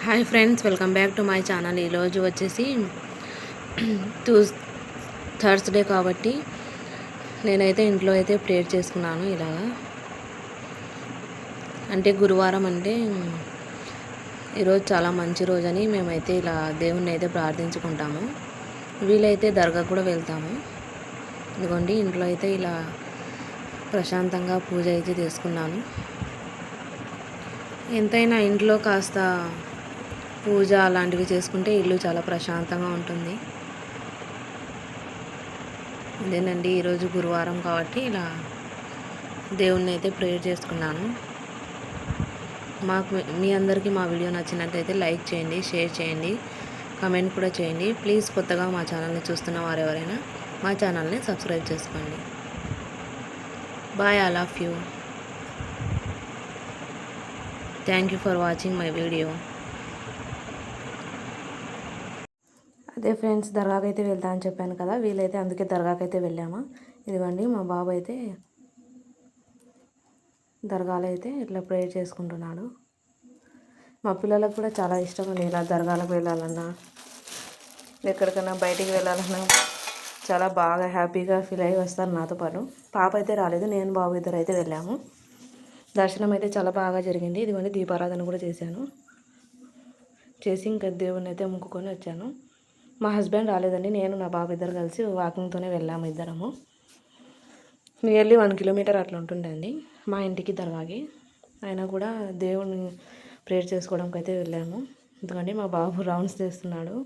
Hi friends, welcome back to my channel. ఈరోజు వచ్చేసి Thursday కాబట్టి నేనైతే ఇంట్లో అయితే ప్రేయర్ చేసుకున్నాను. ఇలాగా అంటే గురువారం అంటే ఈరోజు చాలా మంచి రోజు అని మేమైతే ఇలా దేవుణ్ణి అయితే ప్రార్థించుకుంటాము. వీలైతే దర్గా కూడా వెళ్తాము. ఇదిగోండి, ఇంట్లో అయితే ఇలా ప్రశాంతంగా పూజ అయితే చేసుకున్నాను. ఎంతైనా ఇంట్లో కాస్త పూజ అలాంటివి చేసుకుంటే ఇల్లు చాలా ప్రశాంతంగా ఉంటుంది. అదేనండి, ఈరోజు గురువారం కాబట్టి ఇలా దేవుణ్ణి అయితే ప్రేయర్ చేసుకున్నాను. మీ అందరికీ మా వీడియో నచ్చినట్లయితే లైక్ చేయండి, షేర్ చేయండి, కమెంట్ కూడా చేయండి. ప్లీజ్ కొత్తగా మా ఛానల్ని చూస్తున్న వారు ఎవరైనా మా ఛానల్ని సబ్స్క్రైబ్ చేసుకోండి. Bye, all of you. Thank you for watching my video. అదే ఫ్రెండ్స్, దర్గాకి అయితే వెళ్తా అని చెప్పాను కదా, వీలైతే అందుకే దర్గాకి అయితే వెళ్ళాము. ఇదిగోండి, మా బాబు అయితే దర్గాలో అయితే ఇట్లా ప్రేయర్ చేసుకుంటున్నాడు. మా పిల్లలకు కూడా చాలా ఇష్టం అండి ఇలా దర్గాలకు వెళ్ళాలన్నా, ఎక్కడికైనా బయటికి వెళ్ళాలన్నా చాలా బాగా హ్యాపీగా ఫీల్ అయ్యి వస్తారు నాతో పాటు. పాప అయితే రాలేదు, నేను బాబు ఇద్దరు అయితే వెళ్ళాము. దర్శనం అయితే చాలా బాగా జరిగింది. ఇదిగోండి, దీపారాధన కూడా చేసి ఇంకా దేవుణ్ణి అయితే మొక్కుకొని వచ్చాను. మా హస్బెండ్ రాలేదండి, నేను నా బాబు ఇద్దరు కలిసి వాకింగ్తోనే వెళ్ళాము. ఇద్దరము నియర్లీ 1 కిలోమీటర్ అట్లా ఉంటుందండి మా ఇంటికి దర్గాకి. అయినా కూడా దేవుణ్ణి ప్రేయర్ చేసుకోవడానికి అయితే వెళ్ళాము. ఎందుకంటే మా బాబు రౌండ్స్ చేస్తున్నాడు,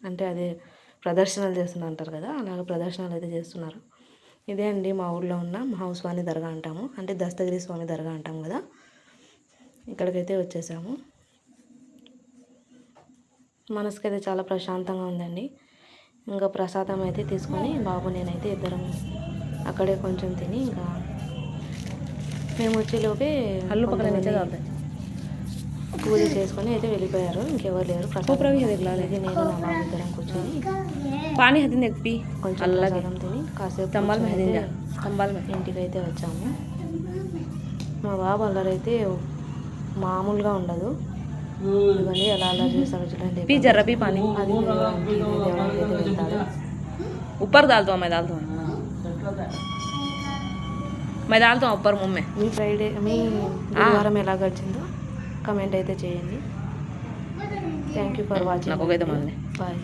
అంటే అదే ప్రదర్శనలు చేస్తున్నారు అంటారు కదా, అలాగ ప్రదర్శనలు అయితే చేస్తున్నారు. ఇదే అండి మా ఊళ్ళో ఉన్న మహౌస్వాని దర్గా అంటాము, అంటే దస్తగిరి స్వామి దర్గా అంటాం కదా, ఇక్కడికైతే వచ్చేసాము. మనసుకైతే చాలా ప్రశాంతంగా ఉందండి. ఇంకా ప్రసాదం అయితే తీసుకొని బాబు నేనైతే ఇద్దరం అక్కడే కొంచెం తిని ఇంకా మేము వచ్చేలోపే పూజ చేసుకొని అయితే వెళ్ళిపోయారు. ఇంకెవరు లేరు. ప్రసాదం నేను నా బాబు ఇద్దరం కూర్చొని పానీ హద్దింది ఎక్కి కొంచెం ప్రసాదం తిని కాసేపు ఇంటికి అయితే వచ్చాము. మా బాబు అల్లరైతే మామూలుగా ఉండదు. ఇవన్నీ ఎలా అలా చేస్తాడు చూడండి. పీ పానీ అది దేవుడికి అయితే వెళ్తాడు. ऊपर डाल दो, मैं डालता हूँ ऊपर मुँह में. మీ గురువారం ఎలా గడిచిందో కమెంట్ అయితే చేయండి. Thank you for watching. Bye.